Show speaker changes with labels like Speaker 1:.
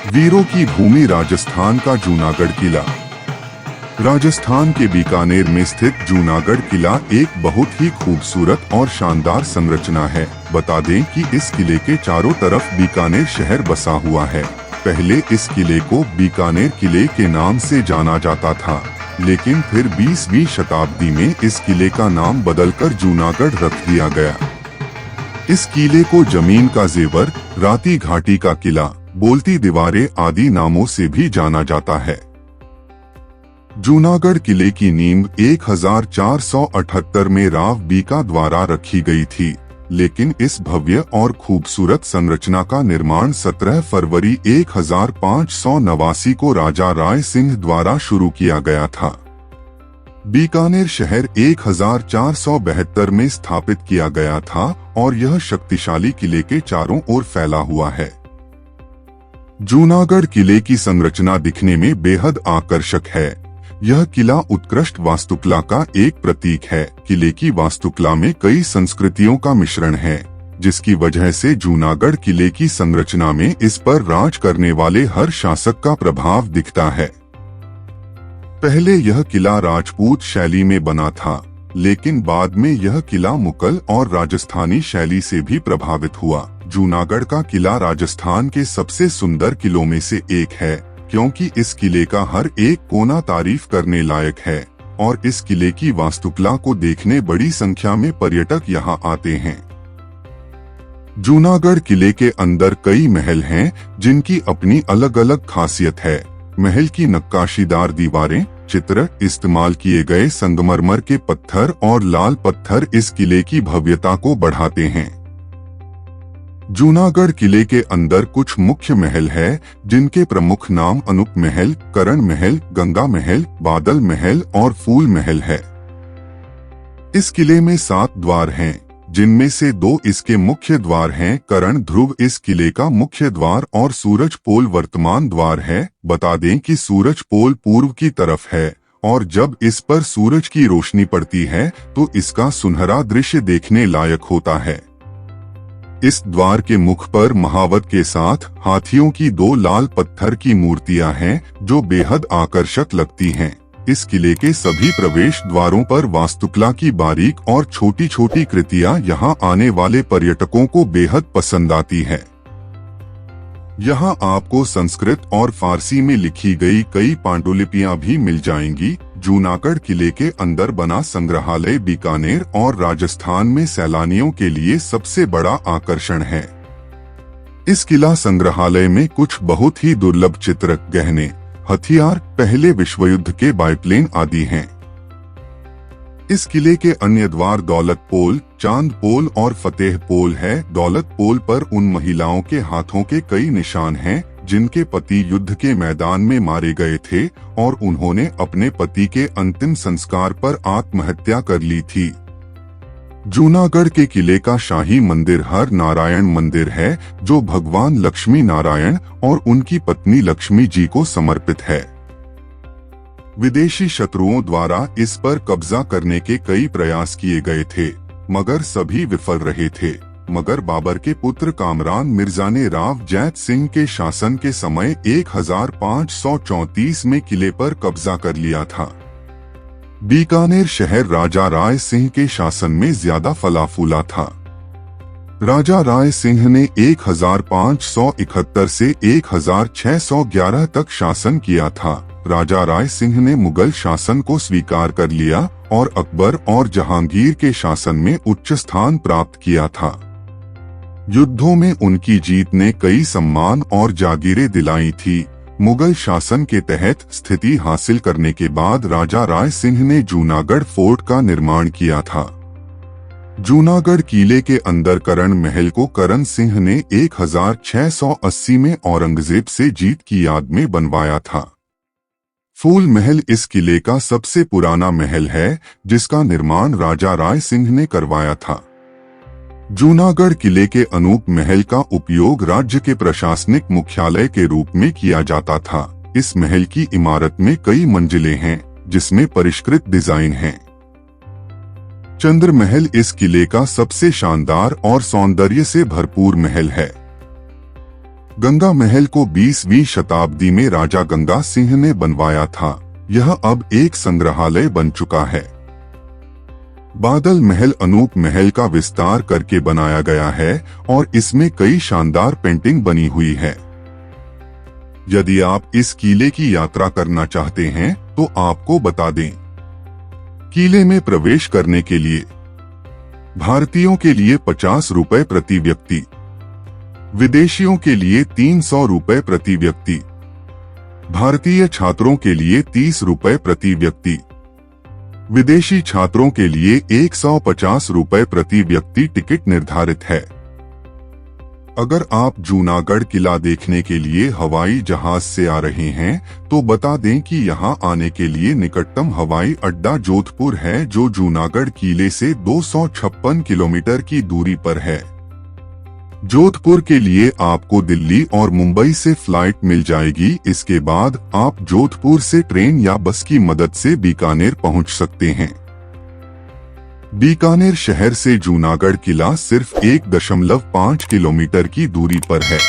Speaker 1: वीरों की भूमि राजस्थान का जूनागढ़ किला। राजस्थान के बीकानेर में स्थित जूनागढ़ किला एक बहुत ही खूबसूरत और शानदार संरचना है। बता दें कि इस किले के चारों तरफ बीकानेर शहर बसा हुआ है। पहले इस किले को बीकानेर किले के नाम से जाना जाता था, लेकिन फिर 20वीं शताब्दी में इस किले का नाम बदलकर जूनागढ़ रख दिया गया। इस किले को जमीन का जेवर, राती घाटी का किला, बोलती दीवारें आदि नामों से भी जाना जाता है। जूनागढ़ किले की नींव 1478 में राव बीका द्वारा रखी गई थी, लेकिन इस भव्य और खूबसूरत संरचना का निर्माण 17 फरवरी 1589 को राजा राय सिंह द्वारा शुरू किया गया था। बीकानेर शहर 1472 में स्थापित किया गया था और यह शक्तिशाली किले के चारों ओर फैला हुआ है। जूनागढ़ किले की संरचना दिखने में बेहद आकर्षक है। यह किला उत्कृष्ट वास्तुकला का एक प्रतीक है। किले की वास्तुकला में कई संस्कृतियों का मिश्रण है, जिसकी वजह से जूनागढ़ किले की संरचना में इस पर राज करने वाले हर शासक का प्रभाव दिखता है। पहले यह किला राजपूत शैली में बना था, लेकिन बाद में यह किला मुगल और राजस्थानी शैली से भी प्रभावित हुआ। जूनागढ़ का किला राजस्थान के सबसे सुंदर किलों में से एक है, क्योंकि इस किले का हर एक कोना तारीफ करने लायक है और इस किले की वास्तुकला को देखने बड़ी संख्या में पर्यटक यहाँ आते हैं। जूनागढ़ किले के अंदर कई महल हैं, जिनकी अपनी अलग अलग खासियत है। महल की नक्काशीदार दीवारें, चित्र, इस्तेमाल किए गए संगमरमर के पत्थर और लाल पत्थर इस किले की भव्यता को बढ़ाते हैं। जूनागढ़ किले के अंदर कुछ मुख्य महल है, जिनके प्रमुख नाम अनूप महल, करण महल, गंगा महल, बादल महल और फूल महल है। इस किले में 7 द्वार हैं, जिनमें से 2 इसके मुख्य द्वार हैं। करण ध्रुव इस किले का मुख्य द्वार और सूरज पोल वर्तमान द्वार है। बता दें कि सूरज पोल पूर्व की तरफ है और जब इस पर सूरज की रोशनी पड़ती है तो इसका सुनहरा दृश्य देखने लायक होता है। इस द्वार के मुख पर महावत के साथ हाथियों की 2 लाल पत्थर की मूर्तियां हैं, जो बेहद आकर्षक लगती हैं। इस किले के सभी प्रवेश द्वारों पर वास्तुकला की बारीक और छोटी छोटी कृतियां यहां आने वाले पर्यटकों को बेहद पसंद आती है। यहां आपको संस्कृत और फारसी में लिखी गई कई पांडुलिपियां भी मिल जाएंगी। जूनागढ़ किले के अंदर बना संग्रहालय बीकानेर और राजस्थान में सैलानियों के लिए सबसे बड़ा आकर्षण है। इस किला संग्रहालय में कुछ बहुत ही दुर्लभ चित्र, गहने, हथियार, पहले विश्व युद्ध के बाइप्लेन आदि हैं। इस किले के अन्य द्वार दौलत पोल, चांद पोल और फतेह पोल है। दौलत पोल पर उन महिलाओं के हाथों के कई निशान हैं, जिनके पति युद्ध के मैदान में मारे गए थे और उन्होंने अपने पति के अंतिम संस्कार पर आत्महत्या कर ली थी। जूनागढ़ के किले का शाही मंदिर हर नारायण मंदिर है, जो भगवान लक्ष्मी नारायण और उनकी पत्नी लक्ष्मी जी को समर्पित है। विदेशी शत्रुओं द्वारा इस पर कब्जा करने के कई प्रयास किए गए थे, मगर सभी विफल रहे थे। मगर बाबर के पुत्र कामरान मिर्जा ने राव जैत सिंह के शासन के समय 1534 में किले पर कब्जा कर लिया था। बीकानेर शहर राजा राय सिंह के शासन में ज्यादा फला फूला था। राजा राय सिंह ने 1571 से 1611 तक शासन किया था। राजा राय सिंह ने मुगल शासन को स्वीकार कर लिया और अकबर और जहांगीर के शासन में उच्च स्थान प्राप्त किया था। युद्धों में उनकी जीत ने कई सम्मान और जागीरें दिलाई थी। मुगल शासन के तहत स्थिति हासिल करने के बाद राजा राय सिंह ने जूनागढ़ फोर्ट का निर्माण किया था। जूनागढ़ किले के अंदर करण महल को करण सिंह ने 1680 में औरंगजेब से जीत की याद में बनवाया था। फूल महल इस किले का सबसे पुराना महल है, जिसका निर्माण राजा राय सिंह ने करवाया था। जूनागढ़ किले के अनूप महल का उपयोग राज्य के प्रशासनिक मुख्यालय के रूप में किया जाता था। इस महल की इमारत में कई मंजिलें हैं, जिसमें परिष्कृत डिजाइन है। चंद्र महल इस किले का सबसे शानदार और सौंदर्य से भरपूर महल है। गंगा महल को 20वीं शताब्दी में राजा गंगा सिंह ने बनवाया था। यह अब एक संग्रहालय बन चुका है। बादल महल अनूप महल का विस्तार करके बनाया गया है और इसमें कई शानदार पेंटिंग बनी हुई है। यदि आप इस किले की यात्रा करना चाहते हैं तो आपको बता दें, किले में प्रवेश करने के लिए भारतीयों के लिए 50 रुपए प्रति व्यक्ति, विदेशियों के लिए 300 रुपए प्रति व्यक्ति, भारतीय छात्रों के लिए 30 रुपए प्रति व्यक्ति, विदेशी छात्रों के लिए 150 रुपए प्रति व्यक्ति टिकट निर्धारित है। अगर आप जूनागढ़ किला देखने के लिए हवाई जहाज से आ रहे हैं तो बता दें कि यहां आने के लिए निकटतम हवाई अड्डा जोधपुर है, जो जूनागढ़ किले से 256 किलोमीटर की दूरी पर है। जोधपुर के लिए आपको दिल्ली और मुंबई से फ्लाइट मिल जाएगी। इसके बाद आप जोधपुर से ट्रेन या बस की मदद से बीकानेर पहुंच सकते हैं। बीकानेर शहर से जूनागढ़ किला सिर्फ 1.5 किलोमीटर की दूरी पर है।